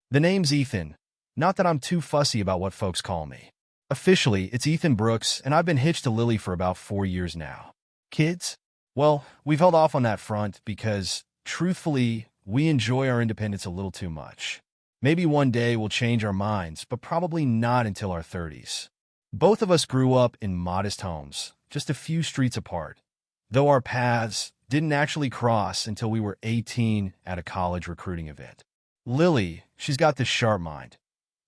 The name's Ethan. Not that I'm too fussy about what folks call me. Officially, it's Ethan Brooks, and I've been hitched to Lily for about 4 years now. Kids? Well, we've held off on that front because, truthfully, we enjoy our independence a little too much. Maybe one day we'll change our minds, but probably not until our 30s. Both of us grew up in modest homes, just a few streets apart, though our paths didn't actually cross until we were 18 at a college recruiting event. Lily, she's got this sharp mind.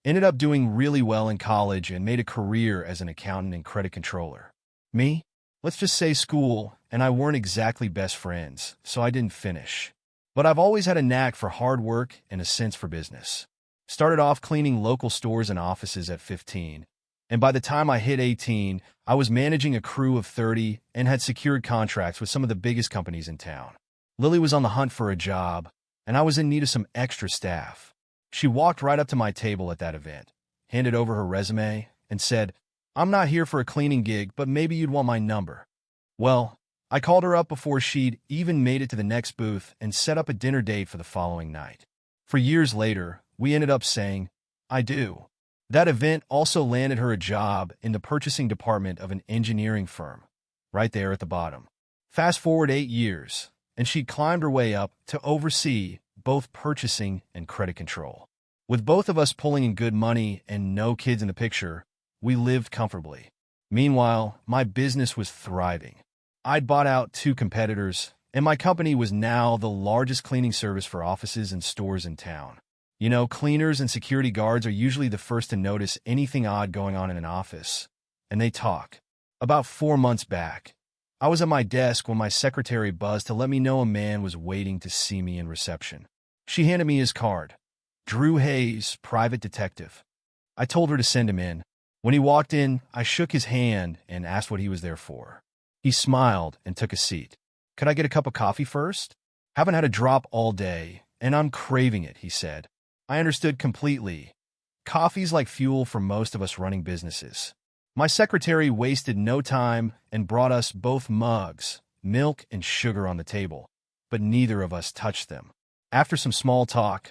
Ended up doing really well in college and made a career as an accountant and credit controller. Me? Let's just say school and I weren't exactly best friends, so I didn't finish. But I've always had a knack for hard work and a sense for business. Started off cleaning local stores and offices at 15, and by the time I hit 18, I was managing a crew of 30 and had secured contracts with some of the biggest companies in town. Lily was on the hunt for a job, and I was in need of some extra staff. She walked right up to my table at that event, handed over her resume, and said, "I'm not here for a cleaning gig, but maybe you'd want my number." Well, I called her up before she'd even made it to the next booth and set up a dinner date for the following night. For years later, we ended up saying, "I do." That event also landed her a job in the purchasing department of an engineering firm, right there at the bottom. Fast forward 8 years, and she climbed her way up to oversee both purchasing and credit control. With both of us pulling in good money and no kids in the picture, we lived comfortably. Meanwhile, my business was thriving. I'd bought out 2 competitors, and my company was now the largest cleaning service for offices and stores in town. You know, cleaners and security guards are usually the first to notice anything odd going on in an office, and they talk. About 4 months back, I was at my desk when my secretary buzzed to let me know a man was waiting to see me in reception. She handed me his card. Drew Hayes, private detective. I told her to send him in. When he walked in, I shook his hand and asked what he was there for. He smiled and took a seat. "Could I get a cup of coffee first? Haven't had a drop all day, and I'm craving it," he said. I understood completely. Coffee's like fuel for most of us running businesses. My secretary wasted no time and brought us both mugs, milk and sugar on the table, but neither of us touched them. After some small talk,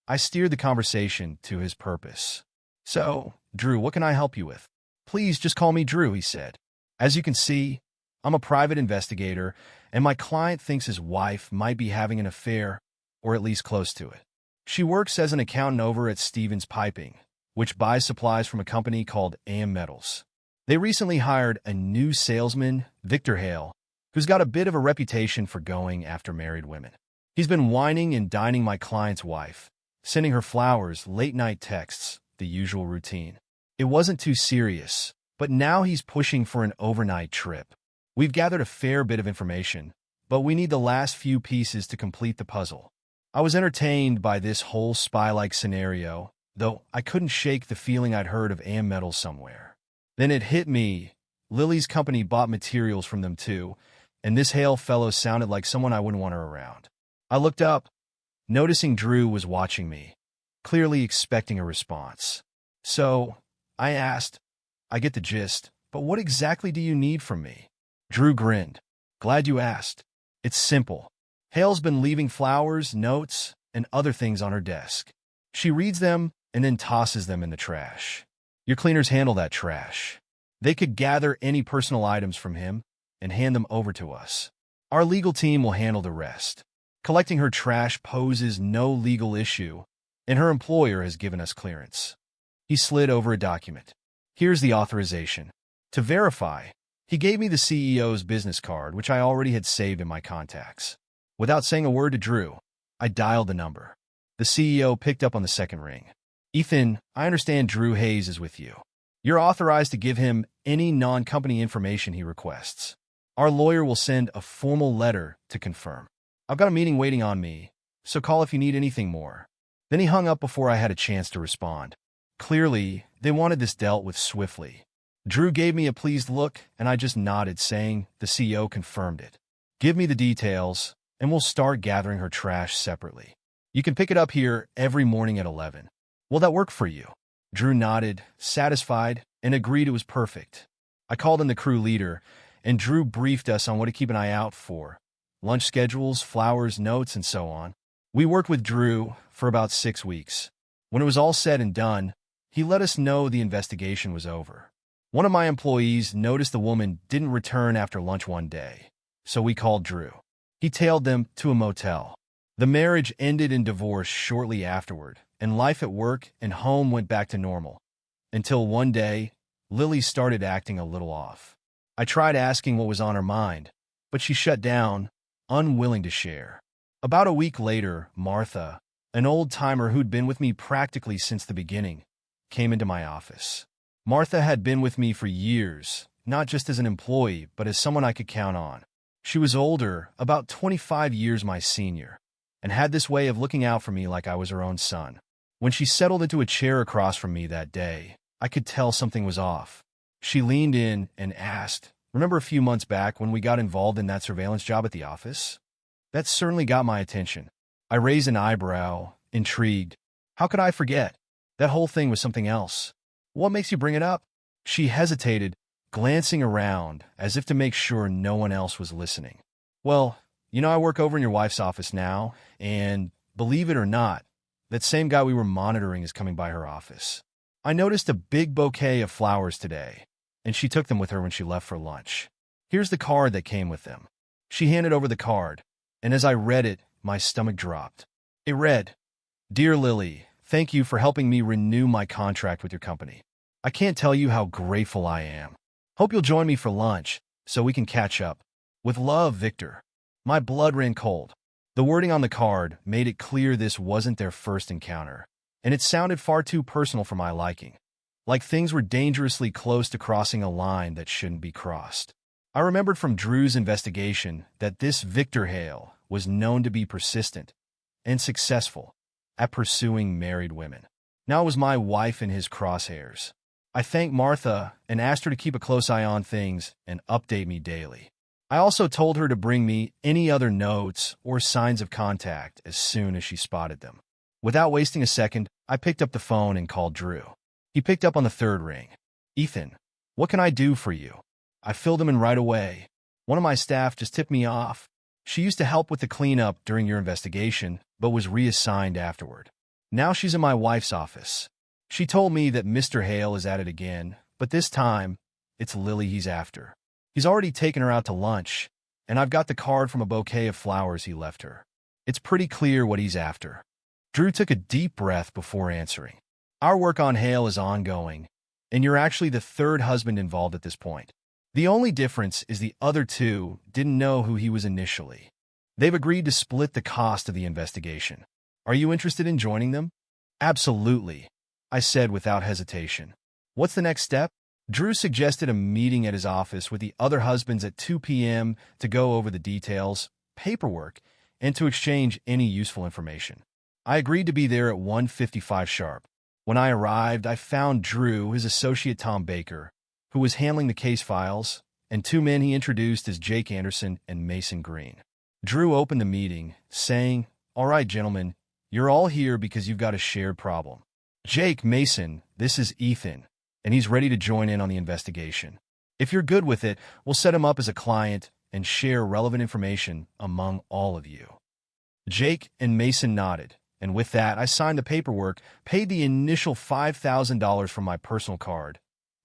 I steered the conversation to his purpose. "So, Drew, what can I help you with?" "Please just call me Drew," he said. "As you can see, I'm a private investigator, and my client thinks his wife might be having an affair, or at least close to it. She works as an accountant over at Stevens Piping, which buys supplies from a company called AM Metals. They recently hired a new salesman, Victor Hale, who's got a bit of a reputation for going after married women. He's been whining and dining my client's wife, sending her flowers, late-night texts, the usual routine. It wasn't too serious, but now he's pushing for an overnight trip. We've gathered a fair bit of information, but we need the last few pieces to complete the puzzle. I was entertained by this whole spy-like scenario, though I couldn't shake the feeling I'd heard of AM Metals somewhere. Then it hit me. Lily's company bought materials from them too, and this Hale fellow sounded like someone I wouldn't want her around. I looked up, noticing Drew was watching me, clearly expecting a response. So, I asked, "I get the gist, but what exactly do you need from me?" Drew grinned. "Glad you asked. It's simple. Hale's been leaving flowers, notes, and other things on her desk. She reads them and then tosses them in the trash. Your cleaners handle that trash. They could gather any personal items from him and hand them over to us. Our legal team will handle the rest. Collecting her trash poses no legal issue, and her employer has given us clearance." He slid over a document. "Here's the authorization. To verify, he gave me the CEO's business card, which I already had saved in my contacts. Without saying a word to Drew, I dialed the number. The CEO picked up on the second ring. "Ethan, I understand Drew Hayes is with you. You're authorized to give him any non-company information he requests. Our lawyer will send a formal letter to confirm. I've got a meeting waiting on me, so call if you need anything more." Then he hung up before I had a chance to respond. Clearly, they wanted this dealt with swiftly. Drew gave me a pleased look, and I just nodded, saying the CEO confirmed it. "Give me the details, and we'll start gathering her trash separately. You can pick it up here every morning at 11. Will that work for you?" Drew nodded, satisfied, and agreed it was perfect. I called in the crew leader, and Drew briefed us on what to keep an eye out for. Lunch schedules, flowers, notes, and so on. We worked with Drew for about 6 weeks. When it was all said and done, he let us know the investigation was over. One of my employees noticed the woman didn't return after lunch one day, so we called Drew. He tailed them to a motel. The marriage ended in divorce shortly afterward, and life at work and home went back to normal. Until one day, Lily started acting a little off. I tried asking what was on her mind, but she shut down, unwilling to share. About a week later, Martha, an old-timer who'd been with me practically since the beginning, came into my office. Martha had been with me for years, not just as an employee, but as someone I could count on. She was older, about 25 years my senior, and had this way of looking out for me like I was her own son. When she settled into a chair across from me that day, I could tell something was off. She leaned in and asked, "Remember a few months back when we got involved in that surveillance job at the office?" That certainly got my attention. I raised an eyebrow, intrigued. How could I forget? That whole thing was something else. What makes you bring it up? She hesitated, glancing around as if to make sure no one else was listening. Well, I work over in your wife's office now, and believe it or not, that same guy we were monitoring is coming by her office. I noticed a big bouquet of flowers today, and she took them with her when she left for lunch. Here's the card that came with them. She handed over the card, and as I read it, my stomach dropped. It read, "Dear Lily, thank you for helping me renew my contract with your company. I can't tell you how grateful I am. Hope you'll join me for lunch so we can catch up. With love, Victor." My blood ran cold. The wording on the card made it clear this wasn't their first encounter, and it sounded far too personal for my liking, like things were dangerously close to crossing a line that shouldn't be crossed. I remembered from Drew's investigation that this Victor Hale was known to be persistent and successful at pursuing married women. Now it was my wife in his crosshairs. I thanked Martha and asked her to keep a close eye on things and update me daily. I also told her to bring me any other notes or signs of contact as soon as she spotted them. Without wasting a second, I picked up the phone and called Drew. He picked up on the third ring. "Ethan, what can I do for you?" I filled him in right away. "One of my staff just tipped me off. She used to help with the cleanup during your investigation, but was reassigned afterward. Now she's in my wife's office. She told me that Mr. Hale is at it again, but this time, it's Lily he's after. He's already taken her out to lunch, and I've got the card from a bouquet of flowers he left her. It's pretty clear what he's after." Drew took a deep breath before answering. "Our work on Hale is ongoing, and you're actually the third husband involved at this point. The only difference is the other two didn't know who he was initially. They've agreed to split the cost of the investigation. Are you interested in joining them?" "Absolutely," I said without hesitation. "What's the next step?" Drew suggested a meeting at his office with the other husbands at 2 p.m. to go over the details, paperwork, and to exchange any useful information. I agreed to be there at 1:55 sharp. When I arrived, I found Drew, his associate Tom Baker, who was handling the case files, and two men he introduced as Jake Anderson and Mason Green. Drew opened the meeting, saying, "All right, gentlemen, you're all here because you've got a shared problem. Jake, Mason, this is Ethan, and he's ready to join in on the investigation. If you're good with it, we'll set him up as a client and share relevant information among all of you." Jake and Mason nodded, and with that, I signed the paperwork, paid the initial $5,000 from my personal card.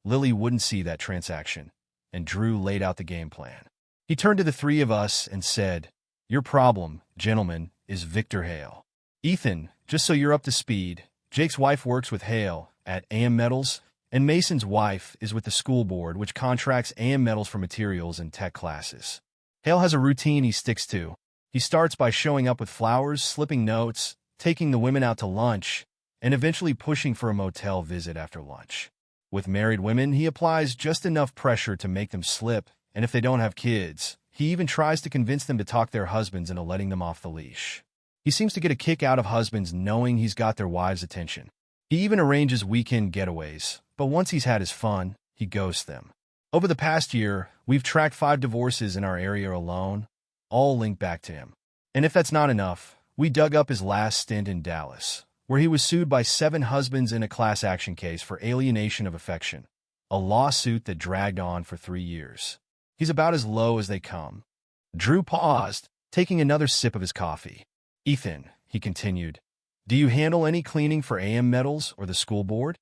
Lily wouldn't see that transaction, and Drew laid out the game plan. He turned to the three of us and said, "Your problem, gentlemen, is Victor Hale. Ethan, just so you're up to speed, Jake's wife works with Hale at AM Metals, and Mason's wife is with the school board, which contracts AM Metals for materials and tech classes. Hale has a routine he sticks to. He starts by showing up with flowers, slipping notes, taking the women out to lunch, and eventually pushing for a motel visit after lunch. With married women, he applies just enough pressure to make them slip, and if they don't have kids, he even tries to convince them to talk their husbands into letting them off the leash. He seems to get a kick out of husbands knowing he's got their wives' attention. He even arranges weekend getaways, but once he's had his fun, he ghosts them. Over the past year, we've tracked 5 divorces in our area alone, all linked back to him. And if that's not enough, we dug up his last stint in Dallas, where he was sued by 7 husbands in a class action case for alienation of affection, a lawsuit that dragged on for 3 years. He's about as low as they come." Drew paused, taking another sip of his coffee. "Ethan," he continued, Do you handle any cleaning for AM Metals or the school board?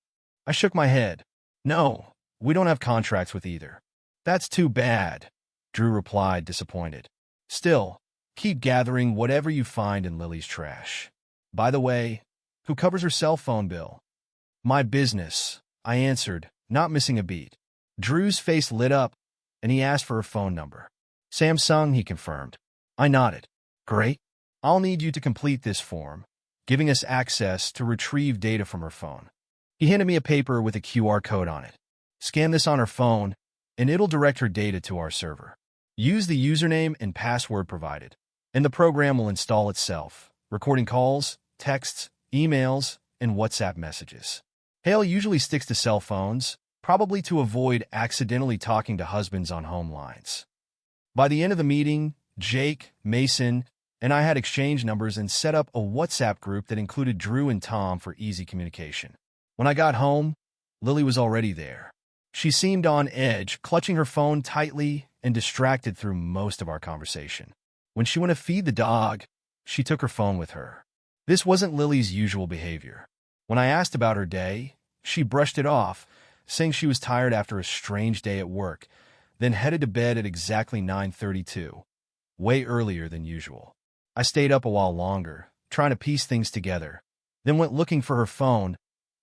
I shook my head. No, we don't have contracts with either. That's too bad, Drew replied, disappointed. Still, keep gathering whatever you find in Lily's trash. By the way, who covers her cell phone bill? My business, I answered, not missing a beat. Drew's face lit up, and he asked for her phone number. Samsung, he confirmed. I nodded. Great. I'll need you to complete this form, giving us access to retrieve data from her phone. He handed me a paper with a QR code on it. Scan this on her phone, and it'll direct her data to our server. Use the username and password provided, and the program will install itself, recording calls, texts, emails, and WhatsApp messages. Hale usually sticks to cell phones, probably to avoid accidentally talking to husbands on home lines. By the end of the meeting, Jake, Mason, and I had exchanged numbers and set up a WhatsApp group that included Drew and Tom for easy communication. When I got home, Lily was already there. She seemed on edge, clutching her phone tightly and distracted through most of our conversation. When she went to feed the dog, she took her phone with her. This wasn't Lily's usual behavior. When I asked about her day, she brushed it off, saying she was tired after a strange day at work, then headed to bed at exactly 9:32, way earlier than usual. I stayed up a while longer, trying to piece things together, then went looking for her phone,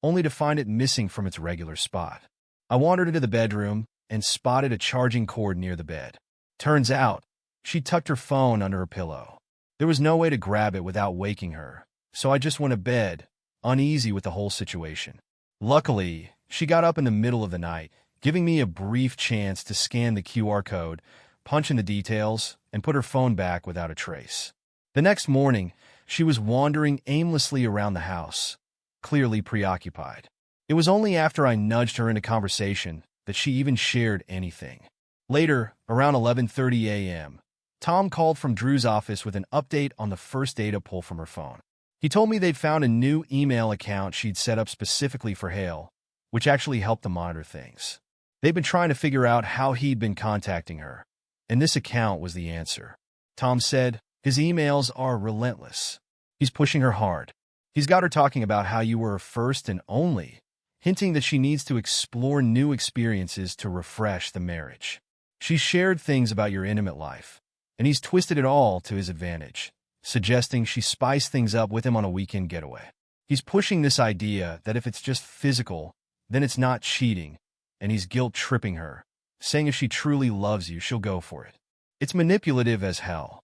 only to find it missing from its regular spot. I wandered into the bedroom and spotted a charging cord near the bed. Turns out, she tucked her phone under her pillow. There was no way to grab it without waking her, so I just went to bed, uneasy with the whole situation. Luckily, she got up in the middle of the night, giving me a brief chance to scan the QR code, punch in the details, and put her phone back without a trace. The next morning, she was wandering aimlessly around the house, clearly preoccupied. It was only after I nudged her into conversation that she even shared anything. Later, around 11:30 a.m., Tom called from Drew's office with an update on the first data pull from her phone. He told me they'd found a new email account she'd set up specifically for Hale, which actually helped to monitor things. They'd been trying to figure out how he'd been contacting her, and this account was the answer. Tom said, his emails are relentless. He's pushing her hard. He's got her talking about how you were her first and only, hinting that she needs to explore new experiences to refresh the marriage. She's shared things about your intimate life, and he's twisted it all to his advantage, suggesting she spice things up with him on a weekend getaway. He's pushing this idea that if it's just physical, then it's not cheating, and he's guilt-tripping her, saying if she truly loves you, she'll go for it. It's manipulative as hell.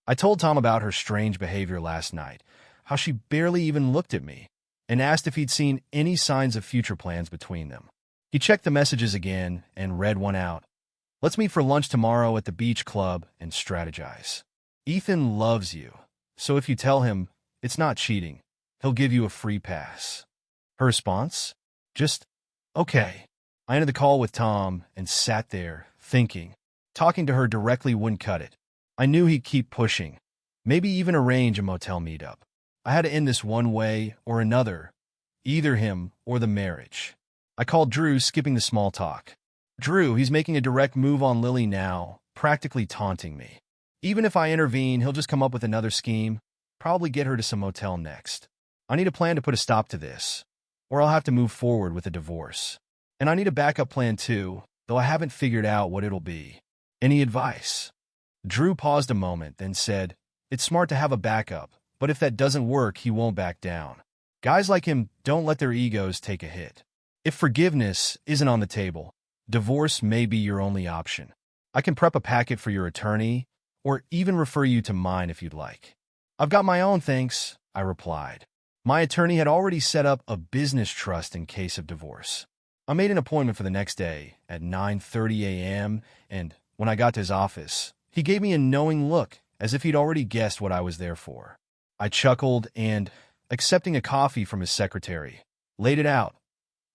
I told Tom about her strange behavior last night, how she barely even looked at me, and asked if he'd seen any signs of future plans between them. He checked the messages again and read one out. Let's meet for lunch tomorrow at the beach club and strategize. Ethan loves you, so if you tell him it's not cheating, he'll give you a free pass. Her response? Just, okay. I ended the call with Tom and sat there, thinking. Talking to her directly wouldn't cut it. I knew he'd keep pushing, maybe even arrange a motel meetup. I had to end this one way or another, either him or the marriage. I called Drew, skipping the small talk. Drew, he's making a direct move on Lily now, practically taunting me. Even if I intervene, he'll just come up with another scheme, probably get her to some motel next. I need a plan to put a stop to this, or I'll have to move forward with a divorce. And I need a backup plan too, though I haven't figured out what it'll be. Any advice? Drew paused a moment, then said, it's smart to have a backup, but if that doesn't work, he won't back down. Guys like him don't let their egos take a hit. If forgiveness isn't on the table, divorce may be your only option. I can prep a packet for your attorney, or even refer you to mine if you'd like. I've got my own, thanks, I replied. My attorney had already set up a business trust in case of divorce. I made an appointment for the next day at 9:30 a.m., and when I got to his office, he gave me a knowing look, as if he'd already guessed what I was there for. I chuckled and, accepting a coffee from his secretary, laid it out.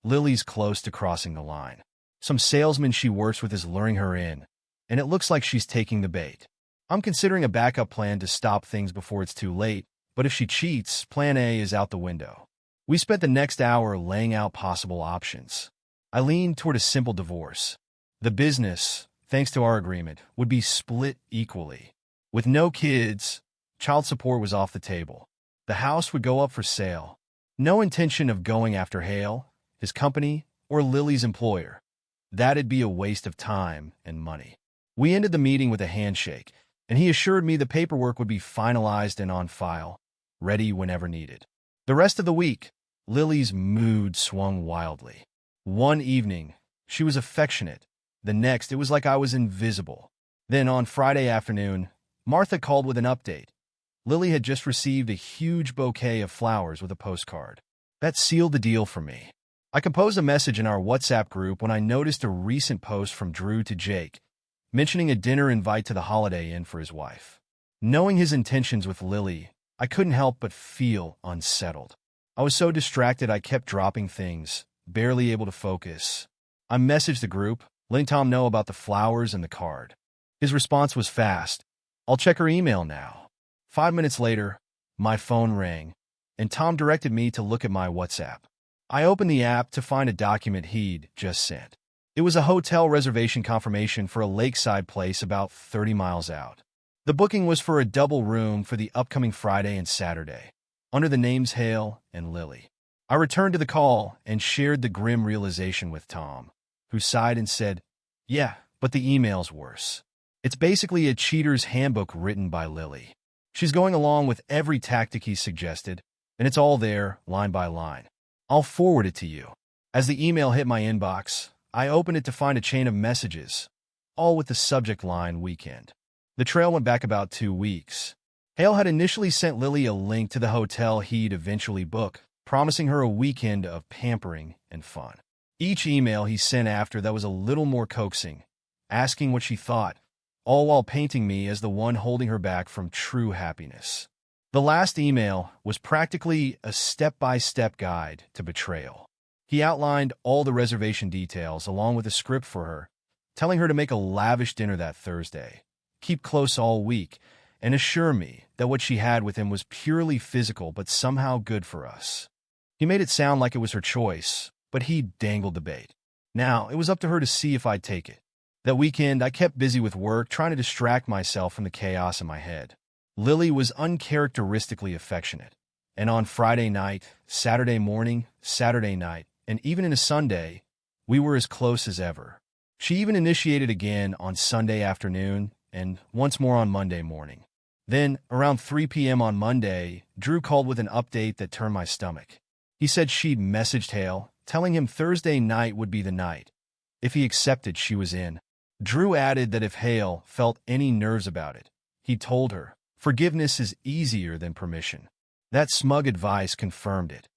Lily's close to crossing the line. Some salesman she works with is luring her in, and it looks like she's taking the bait. I'm considering a backup plan to stop things before it's too late, but if she cheats, plan A is out the window. We spent the next hour laying out possible options. I leaned toward a simple divorce. The business, thanks to our agreement, would be split equally. With no kids, child support was off the table. The house would go up for sale. No intention of going after Hale, his company, or Lily's employer. That'd be a waste of time and money. We ended the meeting with a handshake, and he assured me the paperwork would be finalized and on file, ready whenever needed. The rest of the week, Lily's mood swung wildly. One evening, she was affectionate. The next, it was like I was invisible. Then on Friday afternoon, Martha called with an update. Lily had just received a huge bouquet of flowers with a postcard. That sealed the deal for me. I composed a message in our WhatsApp group when I noticed a recent post from Drew to Jake, mentioning a dinner invite to the Holiday Inn for his wife. Knowing his intentions with Lily, I couldn't help but feel unsettled. I was so distracted I kept dropping things, barely able to focus. I messaged the group, letting Tom know about the flowers and the card. His response was fast. "I'll check her email now." 5 minutes later, my phone rang, and Tom directed me to look at my WhatsApp. I opened the app to find a document he'd just sent. It was a hotel reservation confirmation for a lakeside place about 30 miles out. The booking was for a double room for the upcoming Friday and Saturday, under the names Hale and Lily. I returned to the call and shared the grim realization with Tom, who sighed and said, "Yeah, but the email's worse. It's basically a cheater's handbook written by Lily. She's going along with every tactic he suggested, and it's all there, line by line. I'll forward it to you." As the email hit my inbox, I opened it to find a chain of messages, all with the subject line "weekend." The trail went back about 2 weeks. Hale had initially sent Lily a link to the hotel he'd eventually book, promising her a weekend of pampering and fun. Each email he sent after that was a little more coaxing, asking what she thought, all while painting me as the one holding her back from true happiness. The last email was practically a step-by-step guide to betrayal. He outlined all the reservation details along with a script for her, telling her to make a lavish dinner that Thursday, keep close all week, and assure me that what she had with him was purely physical but somehow good for us. He made it sound like it was her choice, but he dangled the bait. Now, it was up to her to see if I'd take it. That weekend, I kept busy with work, trying to distract myself from the chaos in my head. Lily was uncharacteristically affectionate, and on Friday night, Saturday morning, Saturday night, and even into Sunday, we were as close as ever. She even initiated again on Sunday afternoon and once more on Monday morning. Then, around 3 p.m. on Monday, Drew called with an update that turned my stomach. He said she'd messaged Hale, telling him Thursday night would be the night. If he accepted, she was in. Drew added that if Hale felt any nerves about it, he told her, "Forgiveness is easier than permission." That smug advice confirmed it.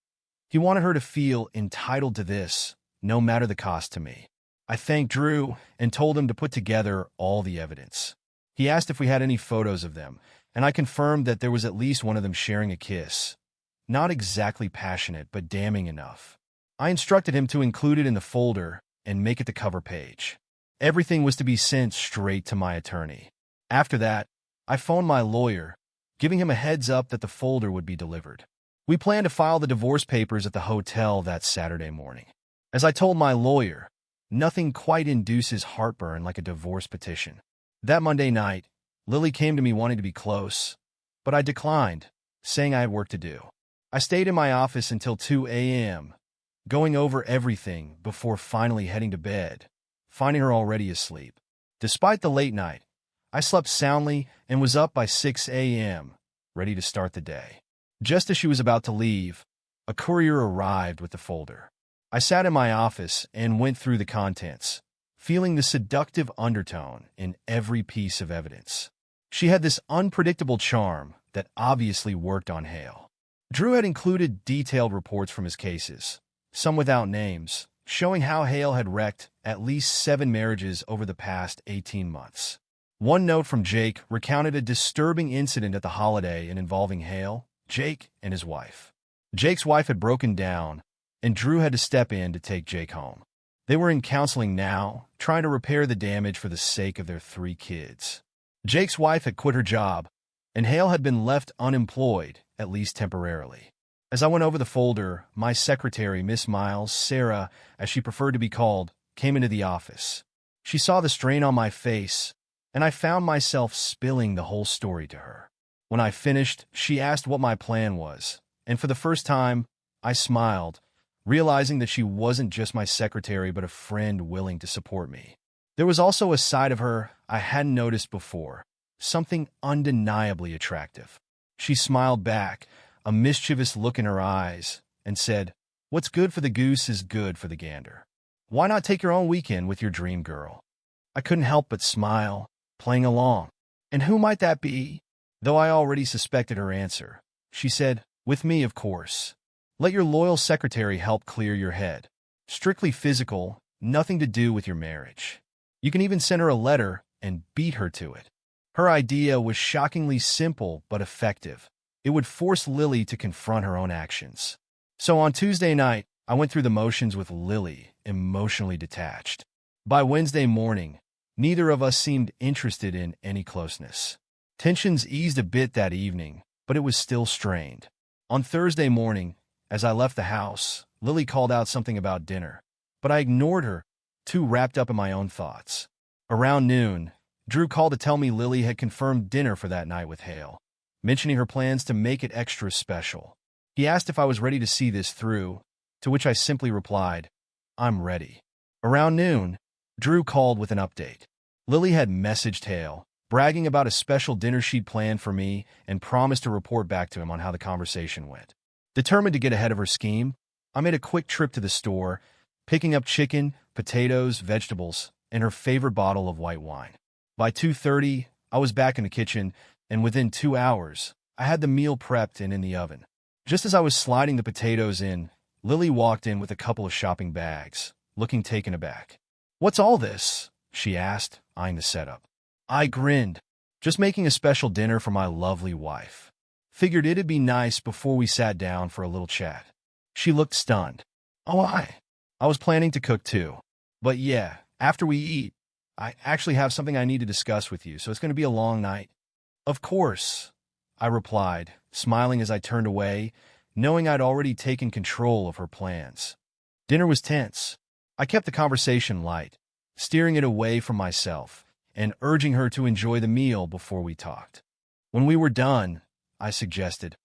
He wanted her to feel entitled to this, no matter the cost to me. I thanked Drew and told him to put together all the evidence. He asked if we had any photos of them, and I confirmed that there was at least one of them sharing a kiss. Not exactly passionate, but damning enough. I instructed him to include it in the folder and make it the cover page. Everything was to be sent straight to my attorney. After that, I phoned my lawyer, giving him a heads up that the folder would be delivered. We planned to file the divorce papers at the hotel that Saturday morning. As I told my lawyer, nothing quite induces heartburn like a divorce petition. That Monday night, Lily came to me wanting to be close, but I declined, saying I had work to do. I stayed in my office until 2 a.m., going over everything before finally heading to bed, finding her already asleep. Despite the late night, I slept soundly and was up by 6 a.m., ready to start the day. Just as she was about to leave, a courier arrived with the folder. I sat in my office and went through the contents, feeling the seductive undertone in every piece of evidence. She had this unpredictable charm that obviously worked on Hale. Drew had included detailed reports from his cases, some without names, showing how Hale had wrecked at least 7 marriages over the past 18 months. One note from Jake recounted a disturbing incident at the Holiday Inn involving Hale, Jake, and his wife. Jake's wife had broken down, and Drew had to step in to take Jake home. They were in counseling now, trying to repair the damage for the sake of their 3 kids. Jake's wife had quit her job, and Hale had been left unemployed, at least temporarily. As I went over the folder, my secretary, Miss Miles, Sarah, as she preferred to be called, came into the office. She saw the strain on my face, and I found myself spilling the whole story to her. When I finished, she asked what my plan was, and for the first time, I smiled, realizing that she wasn't just my secretary but a friend willing to support me. There was also a side of her I hadn't noticed before, something undeniably attractive. She smiled back, a mischievous look in her eyes, and said, "What's good for the goose is good for the gander. Why not take your own weekend with your dream girl?" I couldn't help but smile, playing along. "And who might that be?" Though I already suspected her answer, she said, "With me, of course. Let your loyal secretary help clear your head. Strictly physical, nothing to do with your marriage. You can even send her a letter and beat her to it." Her idea was shockingly simple but effective. It would force Lily to confront her own actions. So on Tuesday night, I went through the motions with Lily, emotionally detached. By Wednesday morning, neither of us seemed interested in any closeness. Tensions eased a bit that evening, but it was still strained. On Thursday morning, as I left the house, Lily called out something about dinner, but I ignored her, too wrapped up in my own thoughts. Around noon, Drew called to tell me Lily had confirmed dinner for that night with Hale, mentioning her plans to make it extra special. He asked if I was ready to see this through, to which I simply replied, "I'm ready." Around noon, Drew called with an update. Lily had messaged Hale, bragging about a special dinner she'd planned for me and promised to report back to him on how the conversation went. Determined to get ahead of her scheme, I made a quick trip to the store, picking up chicken, potatoes, vegetables, and her favorite bottle of white wine. By 2:30, I was back in the kitchen, and within 2 hours, I had the meal prepped and in the oven. Just as I was sliding the potatoes in, Lily walked in with a couple of shopping bags, looking taken aback. "What's all this?" she asked, eyeing the setup. I grinned. "Just making a special dinner for my lovely wife. Figured it'd be nice before we sat down for a little chat." She looked stunned. "Oh, I was planning to cook too. But yeah, after we eat, I actually have something I need to discuss with you, so it's going to be a long night." "Of course," I replied, smiling as I turned away, knowing I'd already taken control of her plans. Dinner was tense. I kept the conversation light, steering it away from myself, and urging her to enjoy the meal before we talked. When we were done, I suggested,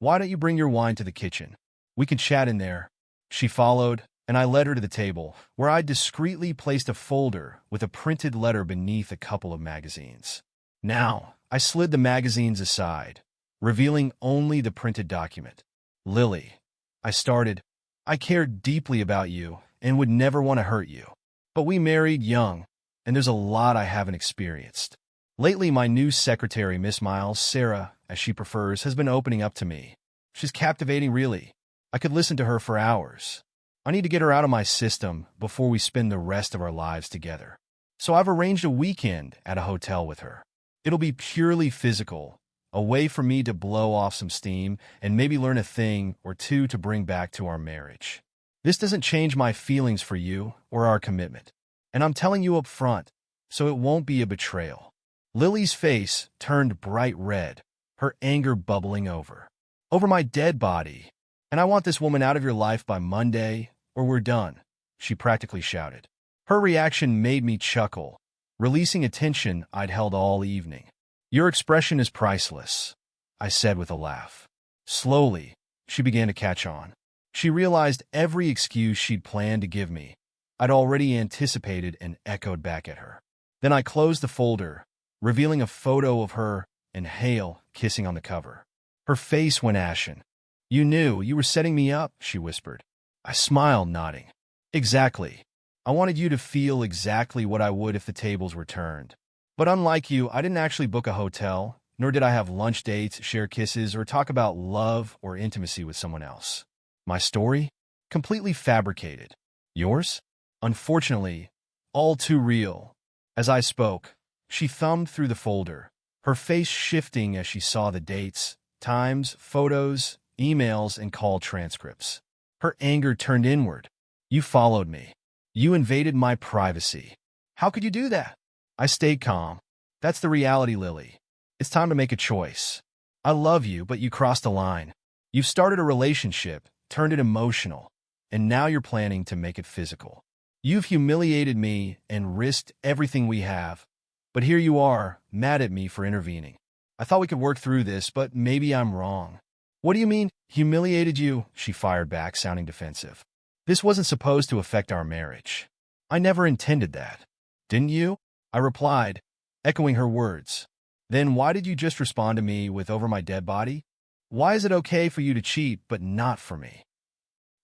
"Why don't you bring your wine to the kitchen? We can chat in there." She followed, and I led her to the table, where I discreetly placed a folder with a printed letter beneath a couple of magazines. Now, I slid the magazines aside, revealing only the printed document. "Lily," I started, "I care deeply about you and would never want to hurt you. But we married young, and there's a lot I haven't experienced. Lately, my new secretary, Miss Miles, Sarah, as she prefers, has been opening up to me. She's captivating, really. I could listen to her for hours. I need to get her out of my system before we spend the rest of our lives together. So I've arranged a weekend at a hotel with her. It'll be purely physical, a way for me to blow off some steam and maybe learn a thing or two to bring back to our marriage. This doesn't change my feelings for you or our commitment. And I'm telling you up front, so it won't be a betrayal." Lily's face turned bright red, her anger bubbling over. "Over my dead body. And I want this woman out of your life by Monday, or we're done," she practically shouted. Her reaction made me chuckle, releasing a tension I'd held all evening. "Your expression is priceless," I said with a laugh. Slowly, she began to catch on. She realized every excuse she'd planned to give me, I'd already anticipated and echoed back at her. Then I closed the folder, revealing a photo of her and Hale kissing on the cover. Her face went ashen. "You knew you were setting me up," she whispered. I smiled, nodding. "Exactly. I wanted you to feel exactly what I would if the tables were turned. But unlike you, I didn't actually book a hotel, nor did I have lunch dates, share kisses, or talk about love or intimacy with someone else. My story? Completely fabricated. Yours? Unfortunately, all too real." As I spoke, she thumbed through the folder, her face shifting as she saw the dates, times, photos, emails, and call transcripts. Her anger turned inward. "You followed me. You invaded my privacy. How could you do that?" I stayed calm. "That's the reality, Lily. It's time to make a choice. I love you, but you crossed a line. You've started a relationship, turned it emotional, and now you're planning to make it physical. You've humiliated me and risked everything we have, but here you are, mad at me for intervening. I thought we could work through this, but maybe I'm wrong. What do you mean, humiliated you? She fired back, sounding defensive. This wasn't supposed to affect our marriage. I never intended that. Didn't you? I replied, echoing her words. Then why did you just respond to me with over my dead body? Why is it okay for you to cheat, but not for me?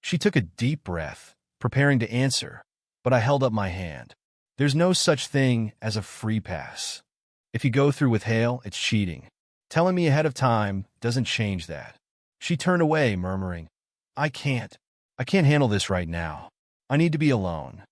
She took a deep breath, preparing to answer, but I held up my hand. There's no such thing as a free pass. If you go through with Hale, it's cheating. Telling me ahead of time doesn't change that. She turned away, murmuring, I can't handle this right now. I need to be alone.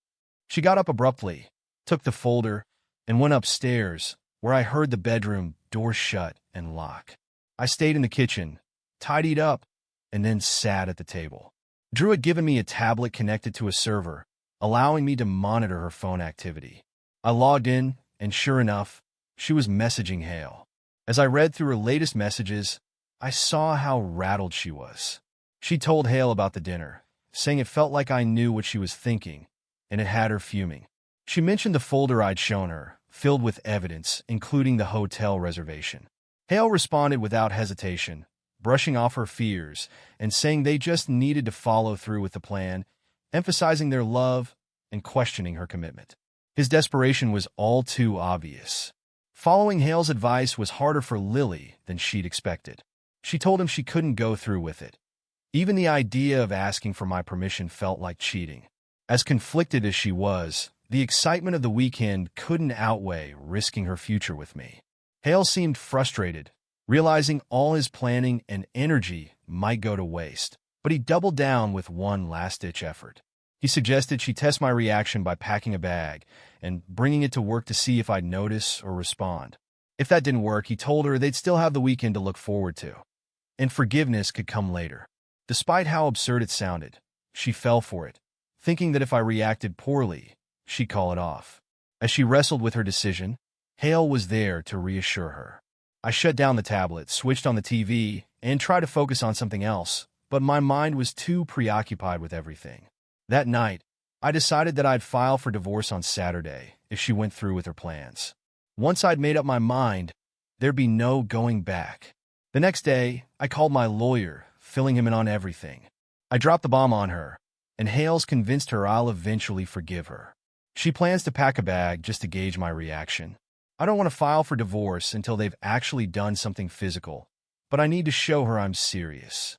She got up abruptly, took the folder, and went upstairs, where I heard the bedroom door shut and lock. I stayed in the kitchen, tidied up, and then sat at the table. Drew had given me a tablet connected to a server, allowing me to monitor her phone activity. I logged in, and sure enough, she was messaging Hale. As I read through her latest messages, I saw how rattled she was. She told Hale about the dinner, saying it felt like I knew what she was thinking, and it had her fuming. She mentioned the folder I'd shown her, filled with evidence, including the hotel reservation. Hale responded without hesitation, brushing off her fears and saying they just needed to follow through with the plan, emphasizing their love and questioning her commitment. His desperation was all too obvious. Following Hale's advice was harder for Lily than she'd expected. She told him she couldn't go through with it. Even the idea of asking for my permission felt like cheating. As conflicted as she was, the excitement of the weekend couldn't outweigh risking her future with me. Hale seemed frustrated, realizing all his planning and energy might go to waste, but he doubled down with one last-ditch effort. He suggested she test my reaction by packing a bag and bringing it to work to see if I'd notice or respond. If that didn't work, he told her they'd still have the weekend to look forward to, and forgiveness could come later. Despite how absurd it sounded, she fell for it, thinking that if I reacted poorly, she'd call it off. As she wrestled with her decision, Hale was there to reassure her. I shut down the tablet, switched on the TV, and tried to focus on something else, but my mind was too preoccupied with everything. That night, I decided that I'd file for divorce on Saturday if she went through with her plans. Once I'd made up my mind, there'd be no going back. The next day, I called my lawyer, filling him in on everything. I dropped the bomb on her, and Hale's convinced her I'll eventually forgive her. She plans to pack a bag just to gauge my reaction. I don't want to file for divorce until they've actually done something physical, but I need to show her I'm serious.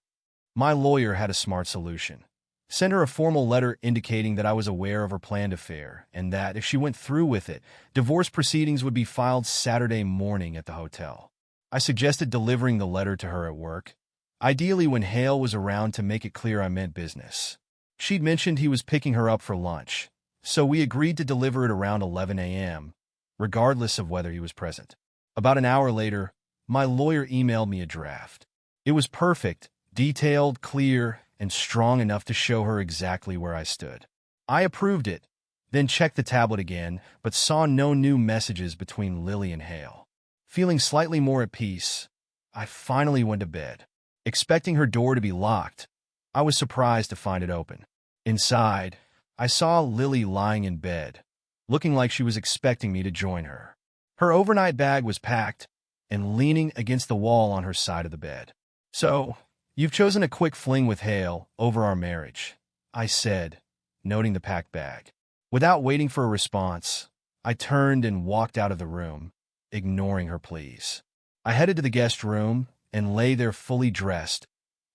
My lawyer had a smart solution. Send her a formal letter indicating that I was aware of her planned affair and that, if she went through with it, divorce proceedings would be filed Saturday morning at the hotel. I suggested delivering the letter to her at work, ideally when Hale was around to make it clear I meant business. She'd mentioned he was picking her up for lunch, so we agreed to deliver it around 11 a.m., regardless of whether he was present. About an hour later, my lawyer emailed me a draft. It was perfect, detailed, clear, and strong enough to show her exactly where I stood. I approved it, then checked the tablet again, but saw no new messages between Lily and Hale. Feeling slightly more at peace, I finally went to bed. Expecting her door to be locked, I was surprised to find it open. Inside, I saw Lily lying in bed, looking like she was expecting me to join her. Her overnight bag was packed and leaning against the wall on her side of the bed. "So, you've chosen a quick fling with Hale over our marriage," I said, noting the packed bag. Without waiting for a response, I turned and walked out of the room, ignoring her pleas. I headed to the guest room and lay there fully dressed,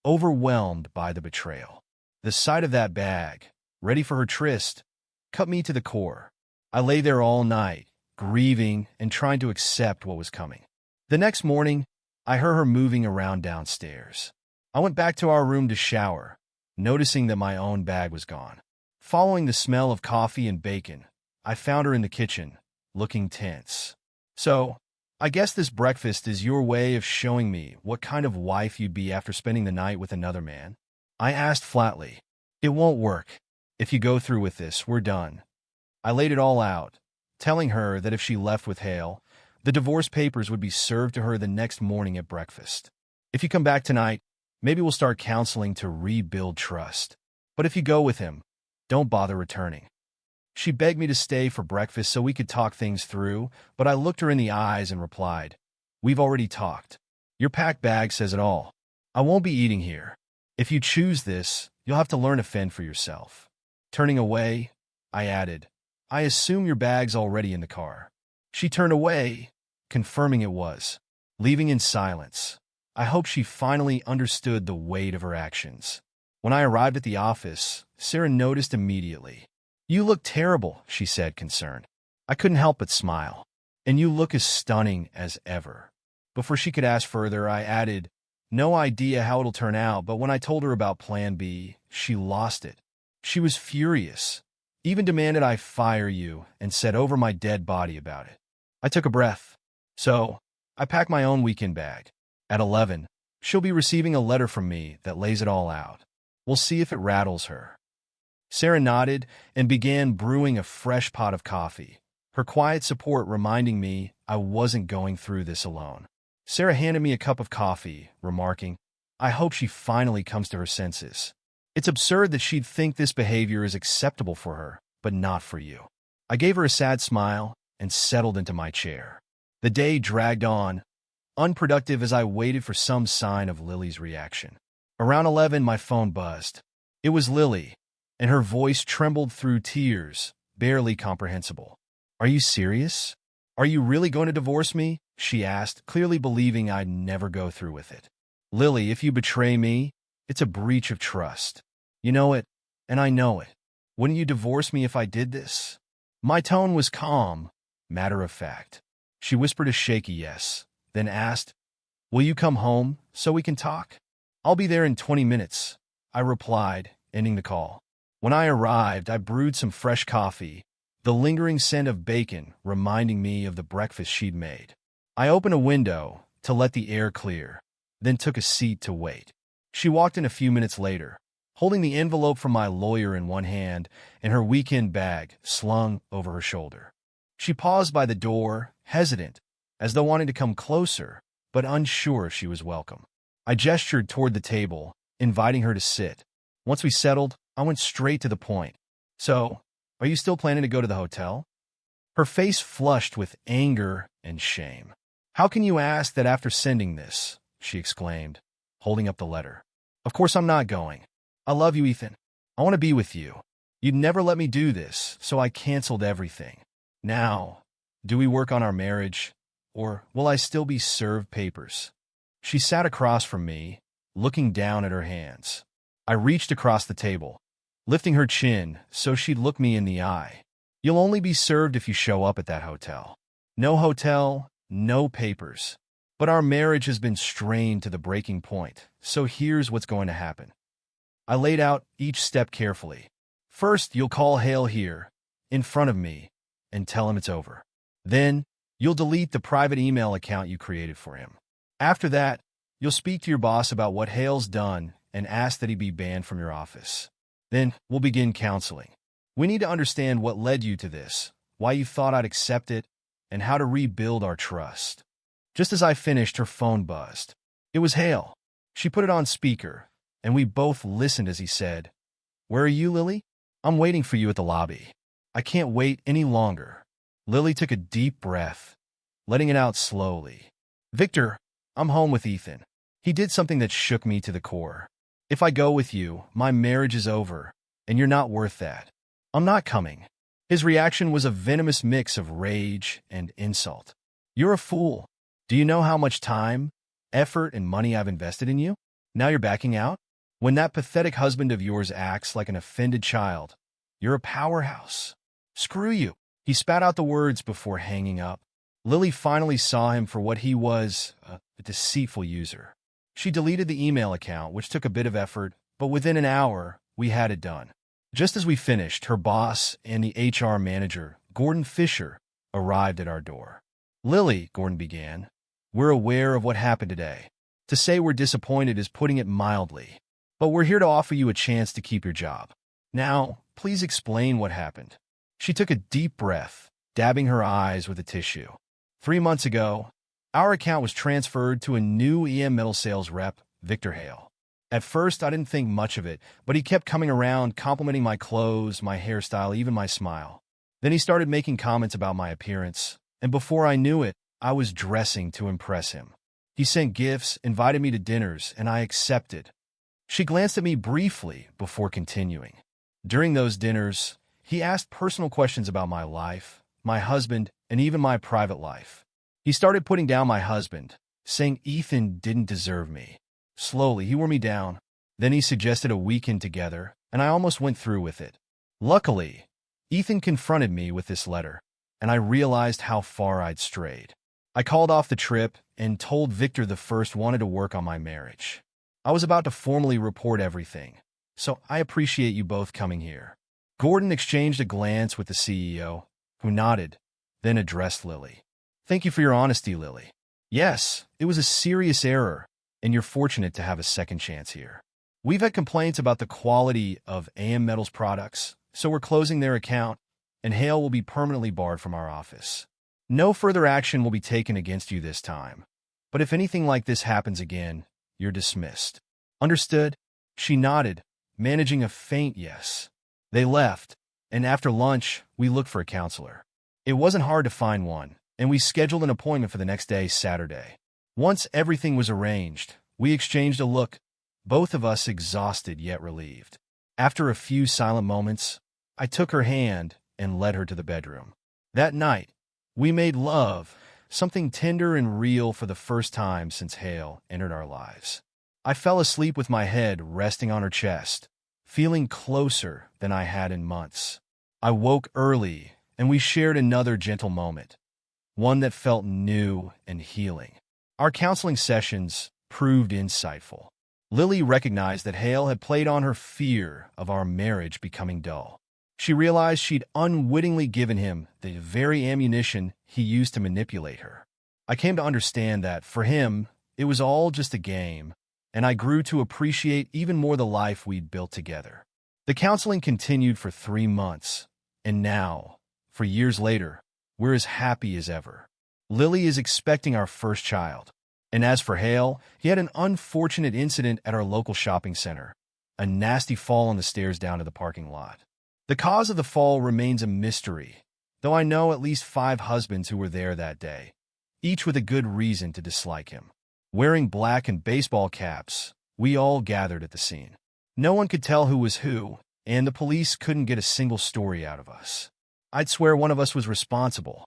overwhelmed by the betrayal. The sight of that bag, ready for her tryst, cut me to the core. I lay there all night, grieving and trying to accept what was coming. The next morning, I heard her moving around downstairs. I went back to our room to shower, noticing that my own bag was gone. Following the smell of coffee and bacon, I found her in the kitchen, looking tense. "So, I guess this breakfast is your way of showing me what kind of wife you'd be after spending the night with another man?" I asked flatly. "It won't work. If you go through with this, we're done." I laid it all out, telling her that if she left with Hale, the divorce papers would be served to her the next morning at breakfast. "If you come back tonight, maybe we'll start counseling to rebuild trust. But if you go with him, don't bother returning." She begged me to stay for breakfast so we could talk things through, but I looked her in the eyes and replied, We've already talked. Your packed bag says it all. I won't be eating here. If you choose this, you'll have to learn to fend for yourself. Turning away, I added, I assume your bag's already in the car. She turned away, confirming it was, leaving in silence. I hope she finally understood the weight of her actions. When I arrived at the office, Sarah noticed immediately. You look terrible, she said, concerned. I couldn't help but smile. And you look as stunning as ever. Before she could ask further, I added, no idea how it'll turn out, but when I told her about Plan B, she lost it. She was furious, even demanded I fire you and said over my dead body about it. I took a breath. So, I packed my own weekend bag. At 11, she'll be receiving a letter from me that lays it all out. We'll see if it rattles her. Sarah nodded and began brewing a fresh pot of coffee, her quiet support reminding me I wasn't going through this alone. Sarah handed me a cup of coffee, remarking, I hope she finally comes to her senses. It's absurd that she'd think this behavior is acceptable for her, but not for you. I gave her a sad smile and settled into my chair. The day dragged on, unproductive as I waited for some sign of Lily's reaction. Around 11, my phone buzzed. It was Lily, and her voice trembled through tears, barely comprehensible. Are you serious? Are you really going to divorce me? She asked, clearly believing I'd never go through with it. Lily, if you betray me, it's a breach of trust. You know it, and I know it. Wouldn't you divorce me if I did this? My tone was calm, matter of fact. She whispered a shaky yes, then asked, will you come home so we can talk? I'll be there in 20 minutes, I replied, ending the call. When I arrived, I brewed some fresh coffee, the lingering scent of bacon reminding me of the breakfast she'd made. I opened a window to let the air clear, then took a seat to wait. She walked in a few minutes later, holding the envelope from my lawyer in one hand and her weekend bag slung over her shoulder. She paused by the door, hesitant, as though wanting to come closer, but unsure if she was welcome. I gestured toward the table, inviting her to sit. Once we settled, I went straight to the point. So, are you still planning to go to the hotel? Her face flushed with anger and shame. How can you ask that after sending this? She exclaimed, holding up the letter. Of course I'm not going. I love you, Ethan. I want to be with you. You'd never let me do this, so I canceled everything. Now, do we work on our marriage, or will I still be served papers? She sat across from me, looking down at her hands. I reached across the table, lifting her chin so she'd look me in the eye. You'll only be served if you show up at that hotel. No hotel, no papers. But our marriage has been strained to the breaking point, so here's what's going to happen. I laid out each step carefully. First, you'll call Hale here, in front of me, and tell him it's over. Then, you'll delete the private email account you created for him. After that, you'll speak to your boss about what Hale's done and ask that he be banned from your office. Then, we'll begin counseling. We need to understand what led you to this, why you thought I'd accept it, and how to rebuild our trust. Just as I finished, her phone buzzed. It was Hale. She put it on speaker, and we both listened as he said, Where are you, Lily? I'm waiting for you at the lobby. I can't wait any longer. Lily took a deep breath, letting it out slowly. Victor, I'm home with Ethan. He did something that shook me to the core. If I go with you, my marriage is over, and you're not worth that. I'm not coming. His reaction was a venomous mix of rage and insult. You're a fool. Do you know how much time, effort, and money I've invested in you? Now you're backing out? When that pathetic husband of yours acts like an offended child, you're a powerhouse. Screw you. He spat out the words before hanging up. Lily finally saw him for what he was, a deceitful user. She deleted the email account, which took a bit of effort, but within an hour, we had it done. Just as we finished, her boss and the HR manager, Gordon Fisher, arrived at our door. Lily, Gordon began, we're aware of what happened today. To say we're disappointed is putting it mildly, but we're here to offer you a chance to keep your job. Now, please explain what happened. She took a deep breath, dabbing her eyes with a tissue. 3 months ago, our account was transferred to a new EM metal sales rep, Victor Hale. At first, I didn't think much of it, but he kept coming around, complimenting my clothes, my hairstyle, even my smile. Then he started making comments about my appearance, and before I knew it, I was dressing to impress him. He sent gifts, invited me to dinners, and I accepted. She glanced at me briefly before continuing. During those dinners, he asked personal questions about my life, my husband, and even my private life. He started putting down my husband, saying Ethan didn't deserve me. Slowly, he wore me down. Then he suggested a weekend together, and I almost went through with it. Luckily, Ethan confronted me with this letter, and I realized how far I'd strayed. I called off the trip and told Victor the first wanted to work on my marriage. I was about to formally report everything, so I appreciate you both coming here. Gordon exchanged a glance with the CEO, who nodded, then addressed Lily. Thank you for your honesty, Lily. Yes, it was a serious error, and you're fortunate to have a second chance here. We've had complaints about the quality of AM Metals products, so we're closing their account, and Hale will be permanently barred from our office. No further action will be taken against you this time, but if anything like this happens again, you're dismissed. Understood? She nodded, managing a faint yes. They left, and after lunch, we looked for a counselor. It wasn't hard to find one, and we scheduled an appointment for the next day, Saturday. Once everything was arranged, we exchanged a look, both of us exhausted yet relieved. After a few silent moments, I took her hand and led her to the bedroom. That night, we made love, something tender and real for the first time since Hale entered our lives. I fell asleep with my head resting on her chest, feeling closer than I had in months. I woke early, and we shared another gentle moment, one that felt new and healing. Our counseling sessions proved insightful. Lily recognized that Hale had played on her fear of our marriage becoming dull. She realized she'd unwittingly given him the very ammunition he used to manipulate her. I came to understand that, for him, it was all just a game, and I grew to appreciate even more the life we'd built together. The counseling continued for 3 months, and now, for years later, we're as happy as ever. Lily is expecting our first child, and as for Hale, he had an unfortunate incident at our local shopping center, a nasty fall on the stairs down to the parking lot. The cause of the fall remains a mystery, though I know at least 5 husbands who were there that day, each with a good reason to dislike him. Wearing black and baseball caps, we all gathered at the scene. No one could tell who was who, and the police couldn't get a single story out of us. I'd swear one of us was responsible,